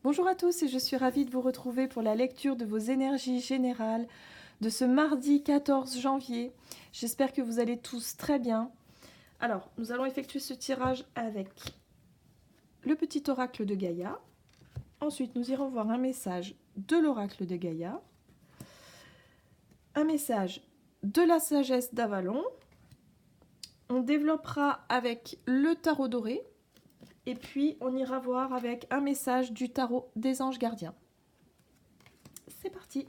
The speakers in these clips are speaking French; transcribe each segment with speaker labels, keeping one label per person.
Speaker 1: Bonjour à tous et je suis ravie de vous retrouver pour la lecture de vos énergies générales de ce mardi 14 janvier. J'espère que vous allez tous très bien. Alors, nous allons effectuer ce tirage avec le petit oracle de Gaïa. Ensuite, nous irons voir un message de l'oracle de Gaïa, un message de la sagesse d'Avalon. On développera avec le tarot doré et puis on ira voir avec un message du tarot des anges gardiens. C'est parti!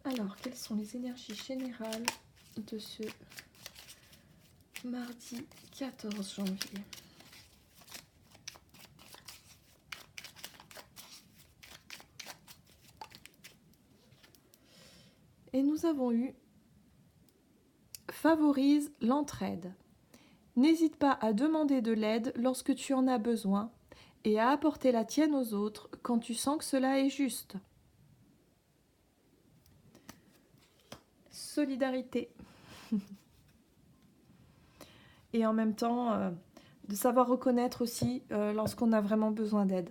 Speaker 1: Alors, quelles sont les énergies générales de ce mardi 14 janvier? Et nous avons eu favorise l'entraide. N'hésite pas à demander de l'aide lorsque tu en as besoin et à apporter la tienne aux autres quand tu sens que cela est juste. Solidarité. Et en même temps, de savoir reconnaître aussi lorsqu'on a vraiment besoin d'aide.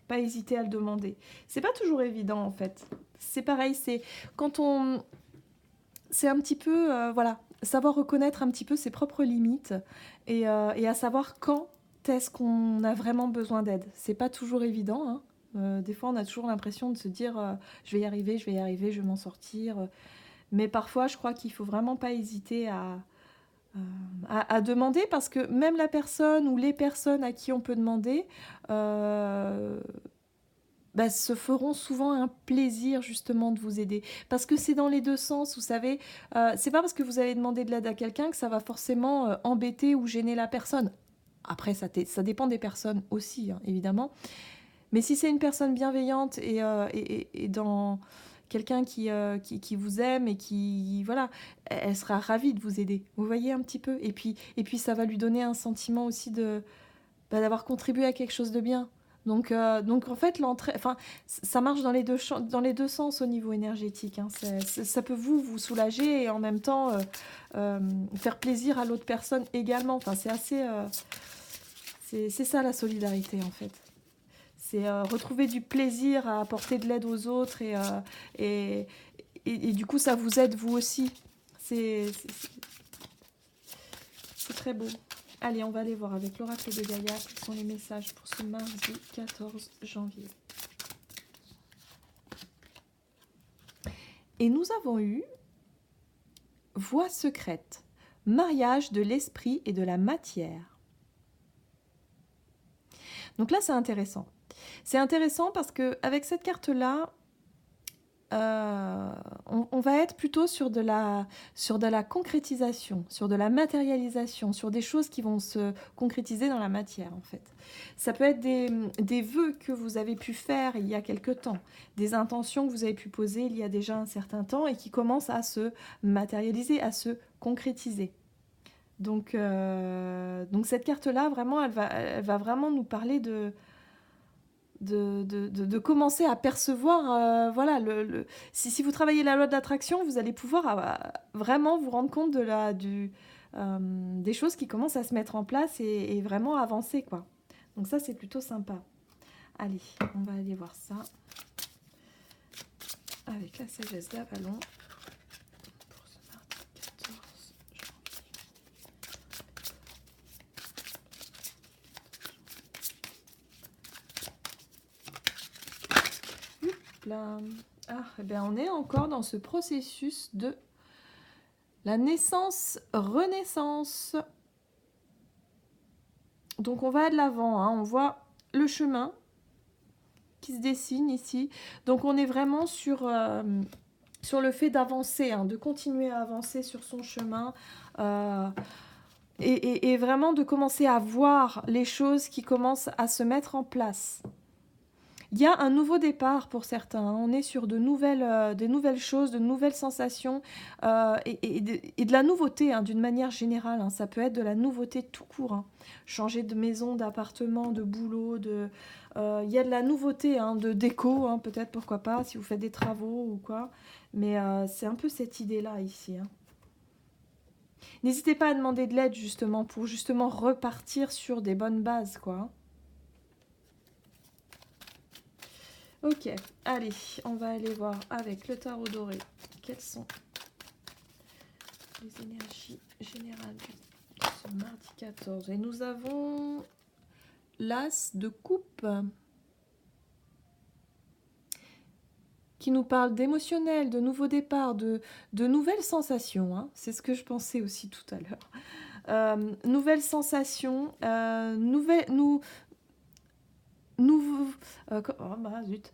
Speaker 1: Pas hésiter à le demander. C'est pas toujours évident en fait. C'est pareil, c'est quand on... C'est un petit peu, voilà, savoir reconnaître un petit peu ses propres limites et à savoir quand est-ce qu'on a vraiment besoin d'aide. C'est pas toujours évident, hein. Des fois, on a toujours l'impression de se dire je vais y arriver, je vais m'en sortir. Mais parfois, je crois qu'il faut vraiment pas hésiter à demander parce que même la personne ou les personnes à qui on peut demander se feront souvent un plaisir justement de vous aider. Parce que c'est dans les deux sens, vous savez. C'est pas parce que vous allez demander de l'aide à quelqu'un que ça va forcément embêter ou gêner la personne. Après, ça dépend des personnes aussi, hein, évidemment. Mais si c'est une personne bienveillante et dans quelqu'un qui vous aime et qui, voilà, elle sera ravie de vous aider. Vous voyez un petit peu. Et puis ça va lui donner un sentiment aussi d'avoir contribué à quelque chose de bien. Donc en fait, ça marche dans les deux sens au niveau énergétique, hein. Ça peut vous soulager et en même temps faire plaisir à l'autre personne également. Enfin, c'est assez... c'est ça la solidarité en fait. C'est retrouver du plaisir à apporter de l'aide aux autres et du coup ça vous aide vous aussi. C'est très beau. Allez, on va aller voir avec l'oracle de Gaïa quels sont les messages pour ce mardi 14 janvier. Et nous avons eu voie secrète, mariage de l'esprit et de la matière. Donc là, c'est intéressant. C'est intéressant parce qu'avec cette carte-là, on va être plutôt sur de la concrétisation, sur de la matérialisation, sur des choses qui vont se concrétiser dans la matière en fait. Ça peut être des vœux que vous avez pu faire il y a quelque temps, des intentions que vous avez pu poser il y a déjà un certain temps et qui commencent à se matérialiser, à se concrétiser. Donc cette carte-là, vraiment, elle va vraiment nous parler de commencer à percevoir, voilà, si vous travaillez la loi de l'attraction, vous allez pouvoir vraiment vous rendre compte des choses qui commencent à se mettre en place et vraiment avancer, quoi. Donc ça, c'est plutôt sympa. Allez, on va aller voir ça avec la sagesse d'Avalon pour ce mardi 14 janvier. Là. Ah, eh bien, on est encore dans ce processus de la naissance-renaissance. Donc on va de l'avant, hein. On voit le chemin qui se dessine ici. Donc on est vraiment sur le fait d'avancer, hein, de continuer à avancer sur son chemin et vraiment de commencer à voir les choses qui commencent à se mettre en place. Il y a un nouveau départ pour certains, hein. On est sur des nouvelles choses, de nouvelles sensations et de la nouveauté, hein, d'une manière générale, hein. Ça peut être de la nouveauté tout court, hein. Changer de maison, d'appartement, de boulot, il y a de la nouveauté, hein, de déco, hein, peut-être, pourquoi pas, si vous faites des travaux ou quoi. Mais c'est un peu cette idée-là ici, hein. N'hésitez pas à demander de l'aide justement pour justement repartir sur des bonnes bases, quoi. Ok, allez, on va aller voir avec le tarot doré quelles sont les énergies générales de ce mardi 14. Et nous avons l'As de coupe qui nous parle d'émotionnel, de nouveaux départs, de nouvelles sensations. Hein. C'est ce que je pensais aussi tout à l'heure. Nouvelles sensations, nouveaux... oh bah zut,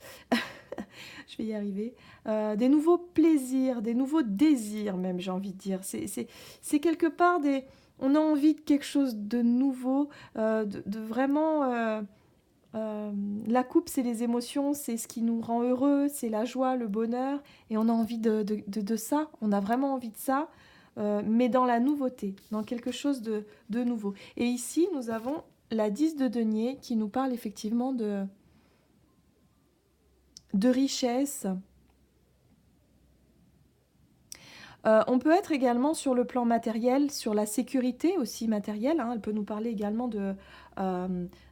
Speaker 1: je vais y arriver. Des nouveaux plaisirs, des nouveaux désirs même, j'ai envie de dire. C'est quelque part des... On a envie de quelque chose de nouveau, de vraiment... la coupe, c'est les émotions, c'est ce qui nous rend heureux, c'est la joie, le bonheur, et on a envie de ça, on a vraiment envie de ça, mais dans la nouveauté, dans quelque chose de nouveau. Et ici, nous avons la 10 de denier qui nous parle effectivement de richesse. On peut être également sur le plan matériel, sur la sécurité aussi matérielle. Hein. Elle peut nous parler également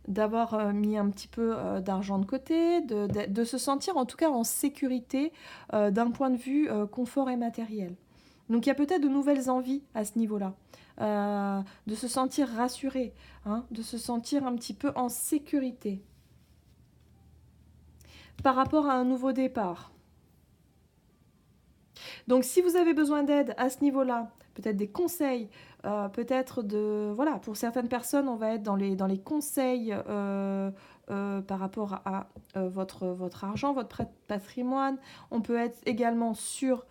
Speaker 1: d'avoir mis un petit peu d'argent de côté, de se sentir en tout cas en sécurité d'un point de vue confort et matériel. Donc il y a peut-être de nouvelles envies à ce niveau-là, de se sentir rassuré, hein, de se sentir un petit peu en sécurité par rapport à un nouveau départ. Donc si vous avez besoin d'aide à ce niveau-là, peut-être des conseils, peut-être de... Voilà, pour certaines personnes, on va être dans les conseils par rapport à votre argent, votre patrimoine. On peut être également sur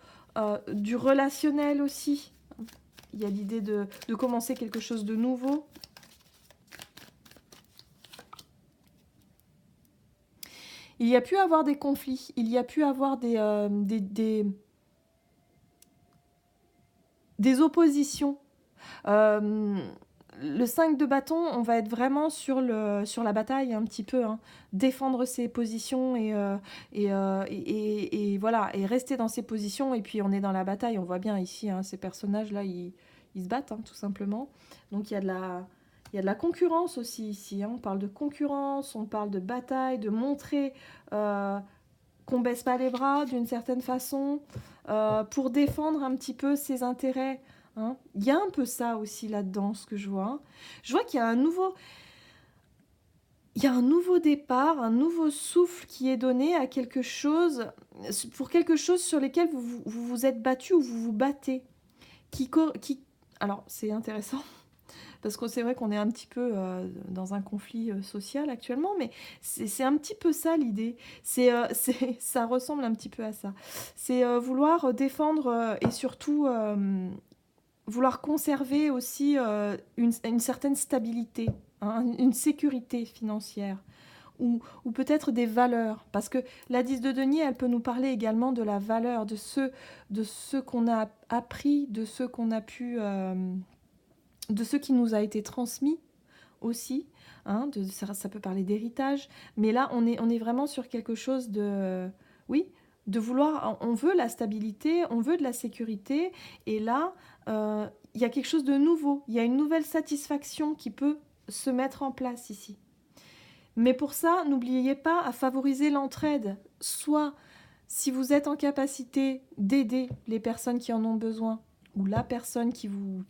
Speaker 1: du relationnel aussi. Il y a l'idée de commencer quelque chose de nouveau. Il y a pu avoir des conflits, il y a pu avoir des oppositions. Le 5 de bâton, on va être vraiment sur la bataille un petit peu, hein. Défendre ses positions et voilà, et rester dans ses positions. Et puis on est dans la bataille, on voit bien ici, hein, ces personnages-là, ils se battent, hein, tout simplement. Donc il y a de la concurrence aussi ici, hein. On parle de concurrence, on parle de bataille, de montrer qu'on baisse pas les bras d'une certaine façon, pour défendre un petit peu ses intérêts. Hein. Il y a un peu ça aussi là-dedans, ce que je vois. Hein. Je vois qu'il y a un nouveau départ, un nouveau souffle qui est donné à quelque chose, pour quelque chose sur lequel vous vous êtes battu ou vous vous battez. Alors, c'est intéressant, parce que c'est vrai qu'on est un petit peu dans un conflit social actuellement, mais c'est un petit peu ça l'idée. Ça ressemble un petit peu à ça. C'est vouloir défendre et surtout vouloir conserver aussi une certaine stabilité, hein, une sécurité financière. Ou peut-être des valeurs, parce que la 10 de denier, elle peut nous parler également de la valeur, de ce qu'on a appris, de ce qu'on a pu... de ce qui nous a été transmis aussi, hein, ça peut parler d'héritage, mais là on est vraiment sur quelque chose de... Oui, de vouloir... On veut la stabilité, on veut de la sécurité, et là, il y a quelque chose de nouveau, il y a une nouvelle satisfaction qui peut se mettre en place ici. Mais pour ça, n'oubliez pas à favoriser l'entraide, soit si vous êtes en capacité d'aider les personnes qui en ont besoin, ou la personne qui vous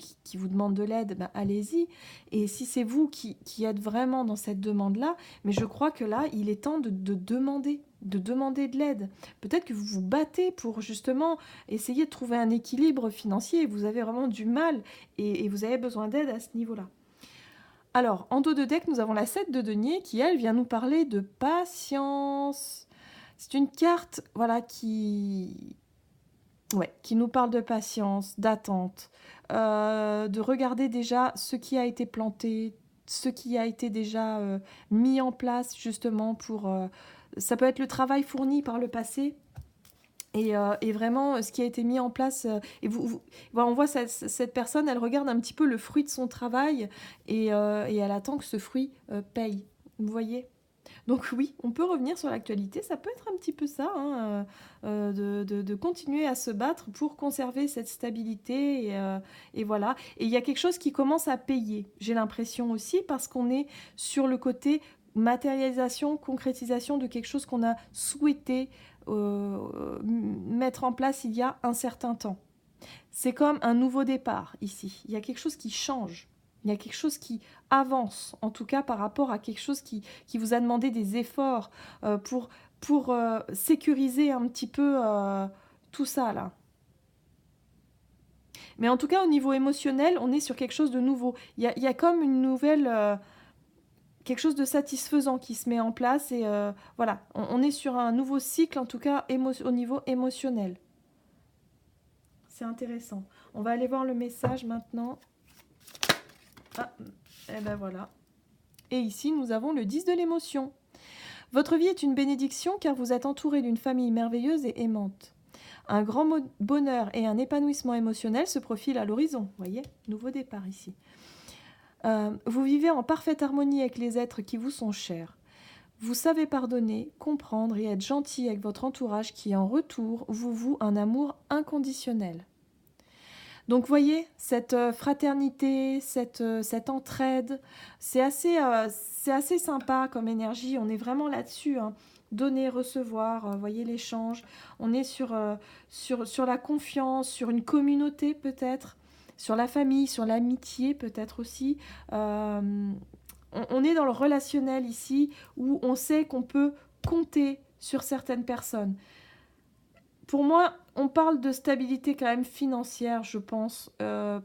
Speaker 1: demande de l'aide, ben allez-y. Et si c'est vous qui êtes vraiment dans cette demande-là, mais je crois que là, il est temps de demander de l'aide. Peut-être que vous vous battez pour justement essayer de trouver un équilibre financier, vous avez vraiment du mal et vous avez besoin d'aide à ce niveau-là. Alors, en dos de deck, nous avons la 7 de denier qui, elle, vient nous parler de patience. C'est une carte, voilà, qui nous parle de patience, d'attente, de regarder déjà ce qui a été planté, ce qui a été déjà mis en place justement pour... ça peut être le travail fourni par le passé et vraiment ce qui a été mis en place. Et voilà, on voit cette personne, elle regarde un petit peu le fruit de son travail et elle attend que ce fruit paye. Vous voyez ? Donc oui, on peut revenir sur l'actualité, ça peut être un petit peu ça, hein, de continuer à se battre pour conserver cette stabilité, et voilà. Et il y a quelque chose qui commence à payer, j'ai l'impression aussi, parce qu'on est sur le côté matérialisation, concrétisation de quelque chose qu'on a souhaité mettre en place il y a un certain temps. C'est comme un nouveau départ ici. Il y a quelque chose qui change. Il y a quelque chose qui avance, en tout cas par rapport à quelque chose qui vous a demandé des efforts pour sécuriser un petit peu tout ça là. Mais en tout cas, au niveau émotionnel, on est sur quelque chose de nouveau. Il y a comme une nouvelle... quelque chose de satisfaisant qui se met en place et voilà, on est sur un nouveau cycle, en tout cas au niveau émotionnel. C'est intéressant. On va aller voir le message maintenant. Ah, et ben voilà. Et ici, nous avons le 10 de l'émotion. Votre vie est une bénédiction car vous êtes entouré d'une famille merveilleuse et aimante. Un grand bonheur et un épanouissement émotionnel se profilent à l'horizon. Vous voyez, nouveau départ ici. Vous vivez en parfaite harmonie avec les êtres qui vous sont chers. Vous savez pardonner, comprendre et être gentil avec votre entourage qui, en retour, vous voue un amour inconditionnel. Donc, vous voyez, cette fraternité, cette entraide, c'est assez sympa comme énergie. On est vraiment là-dessus, hein. Donner, recevoir, vous voyez l'échange. On est sur la confiance, sur une communauté peut-être, sur la famille, sur l'amitié peut-être aussi. On est dans le relationnel ici, où on sait qu'on peut compter sur certaines personnes. Pour moi, on parle de stabilité quand même financière, je pense,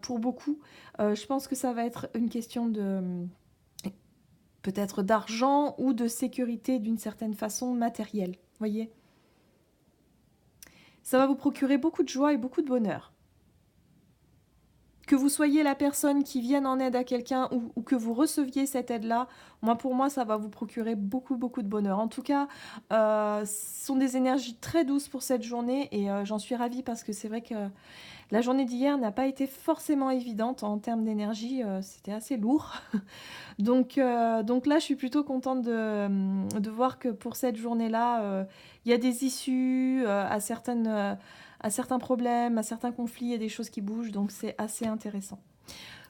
Speaker 1: pour beaucoup. Je pense que ça va être une question de peut-être d'argent ou de sécurité d'une certaine façon matérielle, voyez. Ça va vous procurer beaucoup de joie et beaucoup de bonheur. Que vous soyez la personne qui vienne en aide à quelqu'un ou que vous receviez cette aide-là, pour moi, ça va vous procurer beaucoup, beaucoup de bonheur. En tout cas, ce sont des énergies très douces pour cette journée et j'en suis ravie parce que c'est vrai que la journée d'hier n'a pas été forcément évidente en termes d'énergie, c'était assez lourd. Donc là, je suis plutôt contente de voir que pour cette journée-là, il y a des issues à certains problèmes, à certains conflits, il y a des choses qui bougent, donc c'est assez intéressant.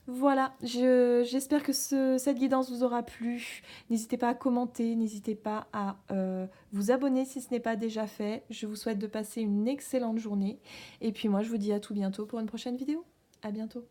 Speaker 1: Voilà, j'espère que cette guidance vous aura plu. N'hésitez pas à commenter, n'hésitez pas à vous abonner si ce n'est pas déjà fait. Je vous souhaite de passer une excellente journée. Et puis moi, je vous dis à tout bientôt pour une prochaine vidéo. À bientôt.